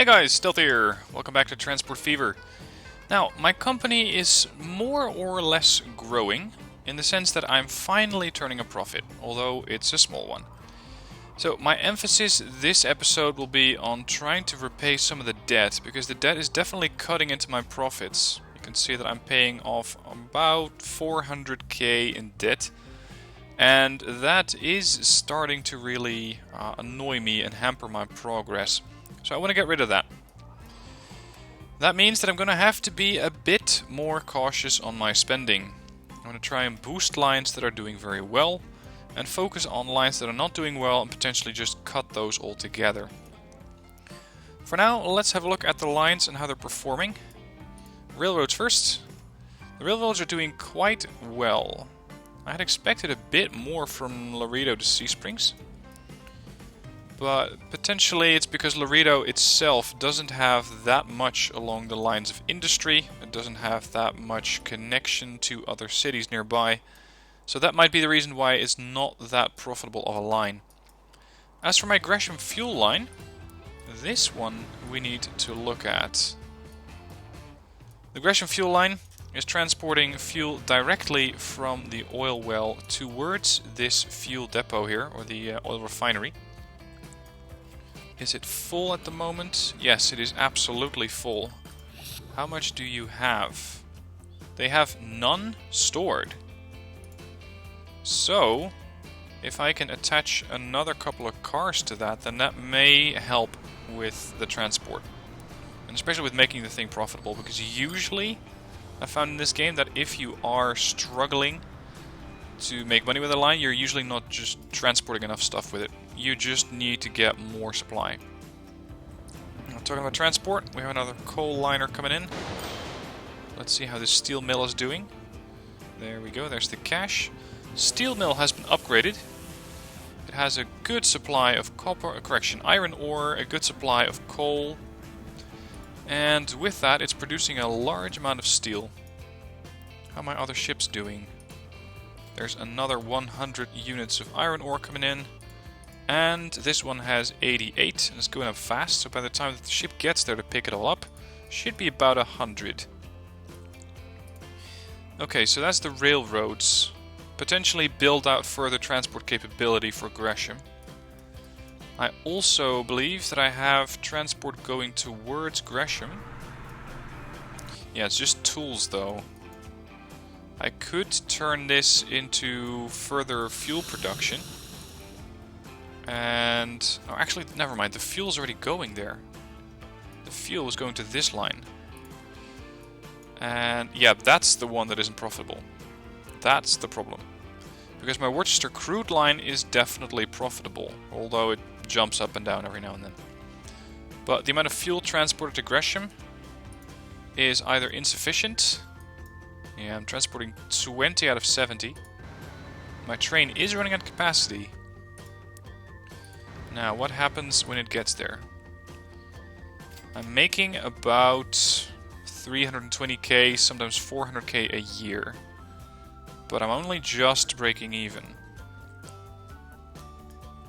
Hey guys, Stealth here. Welcome back to Transport Fever. Now, my company is more or less growing, in the sense that I'm finally turning a profit, although it's a small one. So my emphasis this episode will be on trying to repay some of the debt, because the debt is definitely cutting into my profits. You can see that I'm paying off about 400k in debt, and that is starting to really annoy me and hamper my progress. So I want to get rid of that. That means that I'm going to have to be a bit more cautious on my spending. I'm going to try and boost lines that are doing very well and focus on lines that are not doing well and potentially just cut those altogether. For now, let's have a look at the lines and how they're performing. Railroads first. The railroads are doing quite well. I had expected a bit more from Laredo to Sea Springs. But potentially it's because Laredo itself doesn't have that much along the lines of industry. It doesn't have that much connection to other cities nearby. So that might be the reason why it's not that profitable of a line. As for my Gresham fuel line, this one we need to look at. The Gresham fuel line is transporting fuel directly from the oil well towards this fuel depot here, or the oil refinery. Is it full at the moment? Yes, it is absolutely full. How much do you have? They have none stored. So, if I can attach another couple of cars to that, then that may help with the transport. And especially with making the thing profitable, because usually I found in this game that if you are struggling to make money with a line, you're usually not just transporting enough stuff with it. You just need to get more supply. Now, talking about transport, we have another coal liner coming in. Let's see how this steel mill is doing. There we go, there's the cash. Steel mill has been upgraded. It has a good supply of iron ore, a good supply of coal. And with that, it's producing a large amount of steel. How are my other ships doing? There's another 100 units of iron ore coming in. And this one has 88 and it's going up fast, so by the time that the ship gets there to pick it all up, should be about 100. Okay, so that's the railroads. Potentially build out further transport capability for Gresham. I also believe that I have transport going towards Gresham. Yeah, it's just tools though. I could turn this into further fuel production. And... oh, actually, never mind. The fuel's already going there. The fuel is going to this line. And yeah, that's the one that isn't profitable. That's the problem. Because my Worcester crude line is definitely profitable, although it jumps up and down every now and then. But the amount of fuel transported to Gresham is either insufficient. Yeah, I'm transporting 20 out of 70. My train is running out of capacity. Now, what happens when it gets there? I'm making about 320k, sometimes 400k a year. But I'm only just breaking even.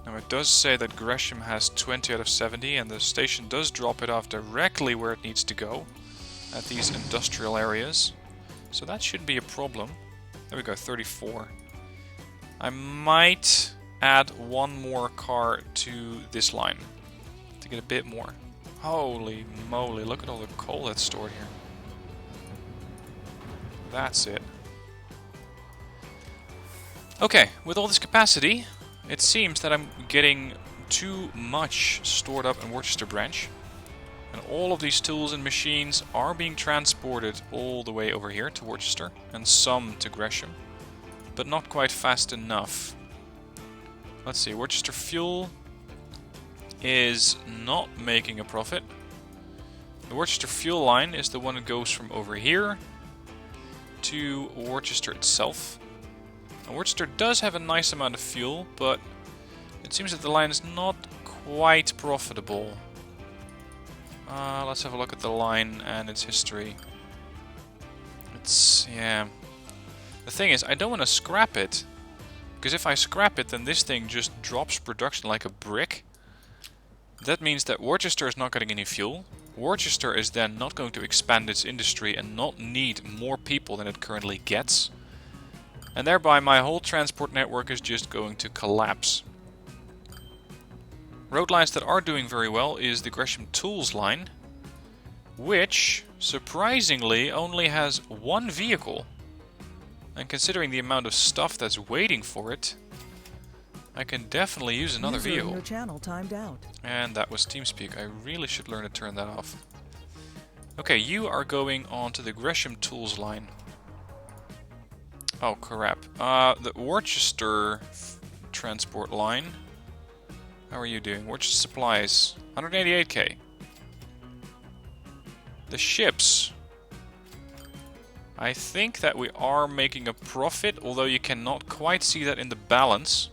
Now, it does say that Gresham has 20 out of 70, and the station does drop it off directly where it needs to go, at these industrial areas. So that shouldn't be a problem. There we go, 34. I might add one more car to this line to get a bit more. Holy moly, look at all the coal that's stored here. That's it. Okay, with all this capacity, it seems that I'm getting too much stored up in Worcester branch. And all of these tools and machines are being transported all the way over here to Worcester, and some to Gresham, but not quite fast enough. Let's see, Worcester Fuel is not making a profit. The Worcester Fuel line is the one that goes from over here to Worcester itself. Now, Worcester does have a nice amount of fuel, but it seems that the line is not quite profitable. Let's have a look at the line and its history. Yeah. The thing is, I don't want to scrap it. Because if I scrap it, then this thing just drops production like a brick. That means that Worcester is not getting any fuel. Worcester is then not going to expand its industry and not need more people than it currently gets. And thereby my whole transport network is just going to collapse. Road lines that are doing very well is the Gresham Tools line, which surprisingly only has one vehicle. And considering the amount of stuff that's waiting for it, I can definitely use another vehicle. Your channel timed out. And that was TeamSpeak. I really should learn to turn that off. Okay, you are going on to the Gresham Tools line. Oh crap. The Worcester transport line. How are you doing? Worcester supplies 188k. The ships. I think that we are making a profit, although you cannot quite see that in the balance.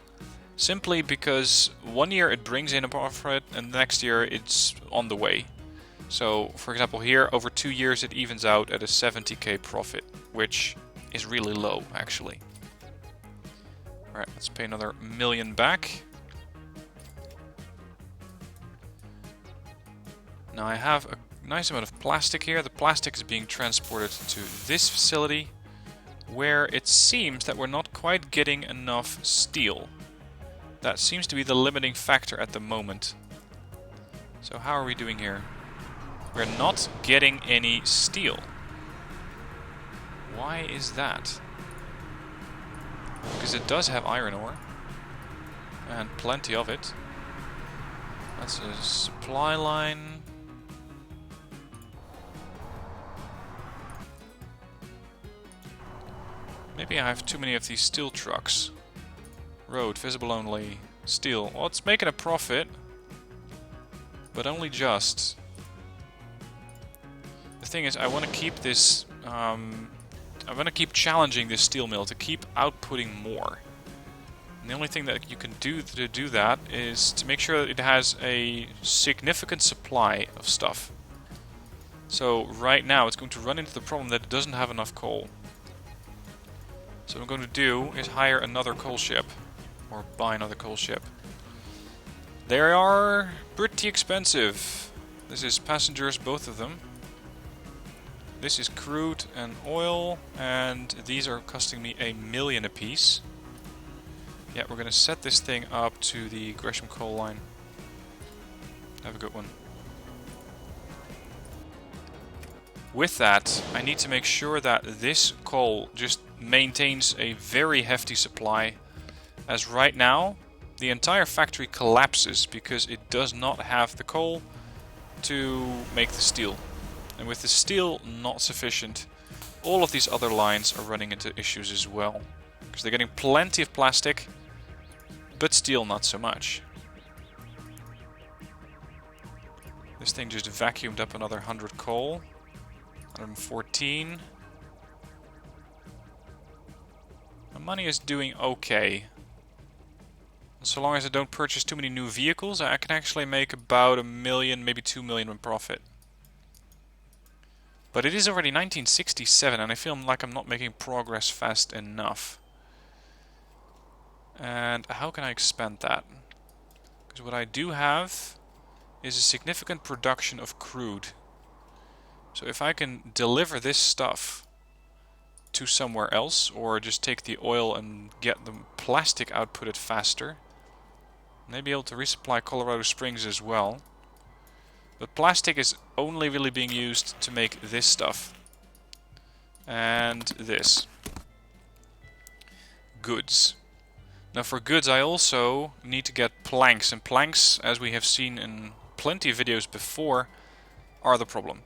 Simply because one year it brings in a profit and the next year it's on the way. So, for example here, over 2 years it evens out at a 70k profit, which is really low actually. Alright, let's pay another $1 million back. Now I have a nice amount of plastic here. The plastic is being transported to this facility, where it seems that we're not quite getting enough steel. That seems to be the limiting factor at the moment. So how are we doing here? We're not getting any steel. Why is that? Because it does have iron ore. And plenty of it. That's a supply line. Maybe I have too many of these steel trucks. Road, visible only. Steel. Well, it's making a profit. But only just. The thing is, I want to keep this... I want to keep challenging this steel mill to keep outputting more. And the only thing that you can do to do that is to make sure that it has a significant supply of stuff. So right now it's going to run into the problem that it doesn't have enough coal. So what I'm going to do is hire another coal ship. Or buy another coal ship. They are pretty expensive. This is passengers, both of them. This is crude and oil, and these are costing me $1 million apiece. Yeah, we're going to set this thing up to the Gresham coal line. Have a good one. With that, I need to make sure that this coal just maintains a very hefty supply. As right now, the entire factory collapses because it does not have the coal to make the steel. And with the steel not sufficient, all of these other lines are running into issues as well. Because they're getting plenty of plastic, but steel not so much. This thing just vacuumed up another 100 coal. 114. My money is doing okay. So long as I don't purchase too many new vehicles, I can actually make about $1 million, maybe $2 million in profit. But it is already 1967 and I feel like I'm not making progress fast enough. And how can I expand that? Because what I do have is a significant production of crude. So if I can deliver this stuff to somewhere else, or just take the oil and get the plastic outputted faster, maybe able to resupply Colorado Springs as well. But plastic is only really being used to make this stuff. And this. Goods. Now for goods I also need to get planks. And planks, as we have seen in plenty of videos before, are the problem.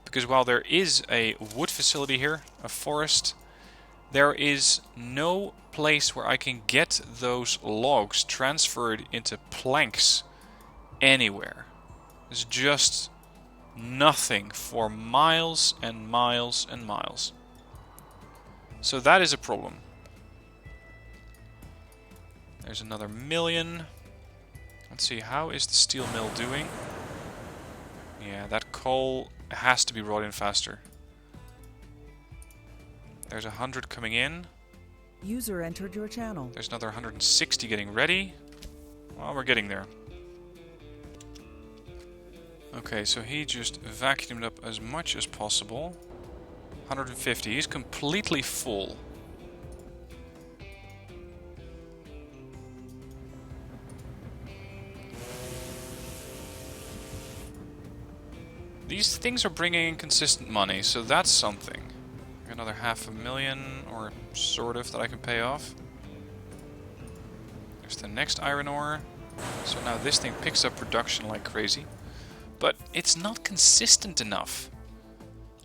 Because while there is a wood facility here, a forest, there is no place where I can get those logs transferred into planks anywhere. There's just nothing for miles and miles and miles. So that is a problem. There's another $1 million. Let's see, how is the steel mill doing? Yeah, that coal has to be brought in faster. There's 100 coming in. User entered your channel. There's another 160 getting ready. Well, we're getting there. Okay, so he just vacuumed up as much as possible. 150. He's completely full. These things are bringing in consistent money, so that's something. Another 500,000, or sort of, that I can pay off. There's the next iron ore. So now this thing picks up production like crazy. But it's not consistent enough.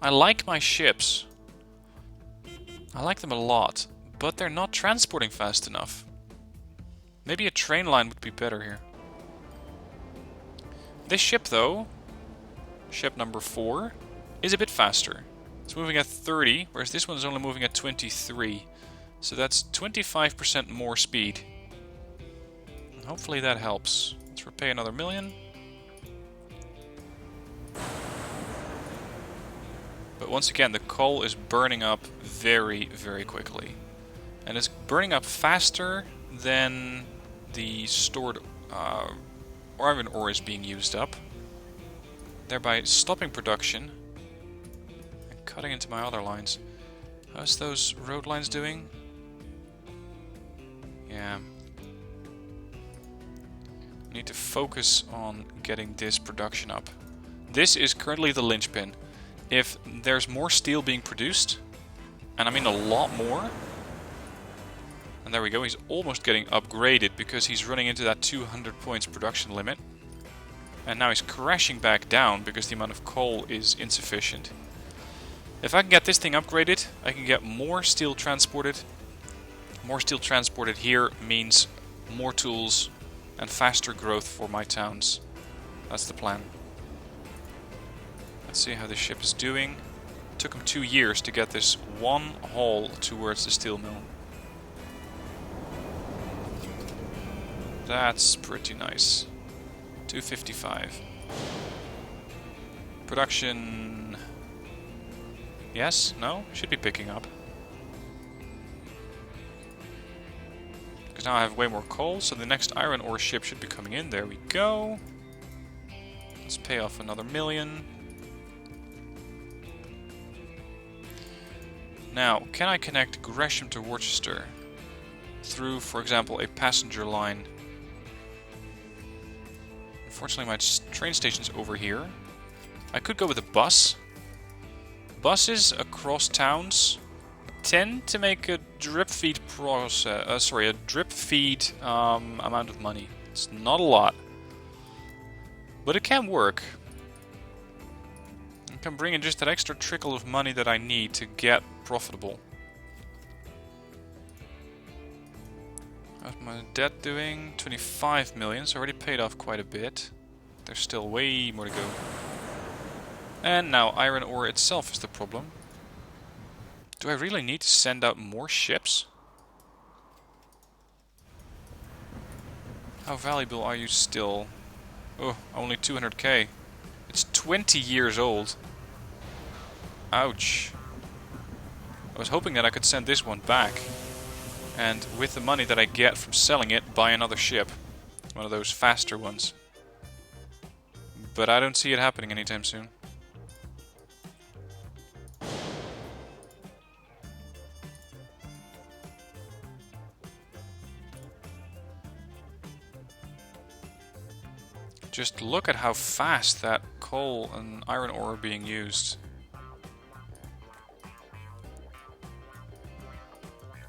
I like my ships. I like them a lot, but they're not transporting fast enough. Maybe a train line would be better here. This ship though, ship number 4, is a bit faster. It's moving at 30, whereas this one's only moving at 23. So that's 25% more speed. And hopefully that helps. Let's repay another 1,000,000. But once again, the coal is burning up very, very quickly. And it's burning up faster than the stored iron ore is being used up, thereby stopping production and cutting into my other lines. How's those road lines doing? Yeah. I need to focus on getting this production up. This is currently the linchpin. If there's more steel being produced, and I mean a lot more, and there we go, he's almost getting upgraded because he's running into that 200 points production limit. And now he's crashing back down because the amount of coal is insufficient. If I can get this thing upgraded, I can get more steel transported. More steel transported here means more tools and faster growth for my towns. That's the plan. Let's see how this ship is doing. It took him 2 years to get this one haul towards the steel mill. That's pretty nice. 255. Production... Yes? No? Should be picking up. Because now I have way more coal, so the next iron ore ship should be coming in. There we go. Let's pay off another 1,000,000. Now, can I connect Gresham to Worcester through, for example, a passenger line? Unfortunately, my train station's over here. I could go with a bus. Buses across towns tend to make a drip feed process. A drip feed amount of money. It's not a lot, but it can work. It can bring in just that extra trickle of money that I need to get profitable. How's my debt doing? 25 million, so I already paid off quite a bit. There's still way more to go. And now iron ore itself is the problem. Do I really need to send out more ships? How valuable are you still? Oh, only 200k. It's 20 years old. Ouch. I was hoping that I could send this one back. And with the money that I get from selling it, buy another ship. One of those faster ones. But I don't see it happening anytime soon. Just look at how fast that coal and iron ore are being used.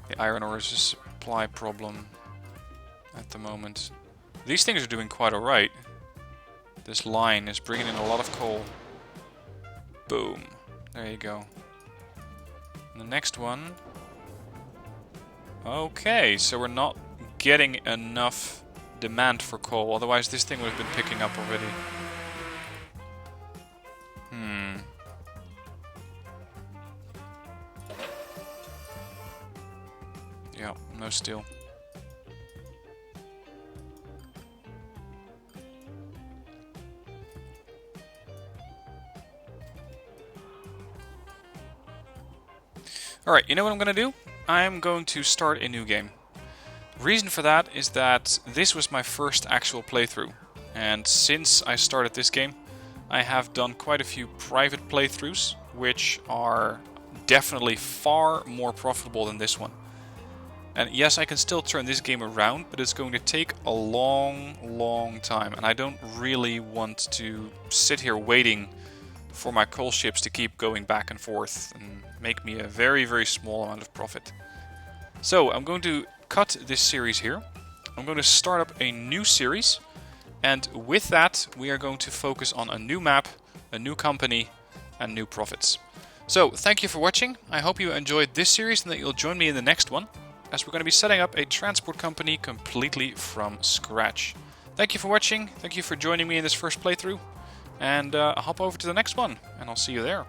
The iron ore is a supply problem at the moment. These things are doing quite alright. This line is bringing in a lot of coal. Boom. There you go. And the next one. Okay, so we're not getting enough demand for coal, otherwise this thing would have been picking up already. Yeah, no steel. Alright, you know what I'm gonna do? I'm going to start a new game. Reason for that is that this was my first actual playthrough, and since I started this game, I have done quite a few private playthroughs, which are definitely far more profitable than this one. And yes, I can still turn this game around, but it's going to take a long time. And I don't really want to sit here waiting for my coal ships to keep going back and forth and make me a very small amount of profit. So I'm going to cut this series here. I'm going to start up a new series. And with that, we are going to focus on a new map, a new company, and new profits. So thank you for watching. I hope you enjoyed this series and that you'll join me in the next one, as we're going to be setting up a transport company completely from scratch. Thank you for watching, thank you for joining me in this first playthrough, and I'll hop over to the next one, and I'll see you there.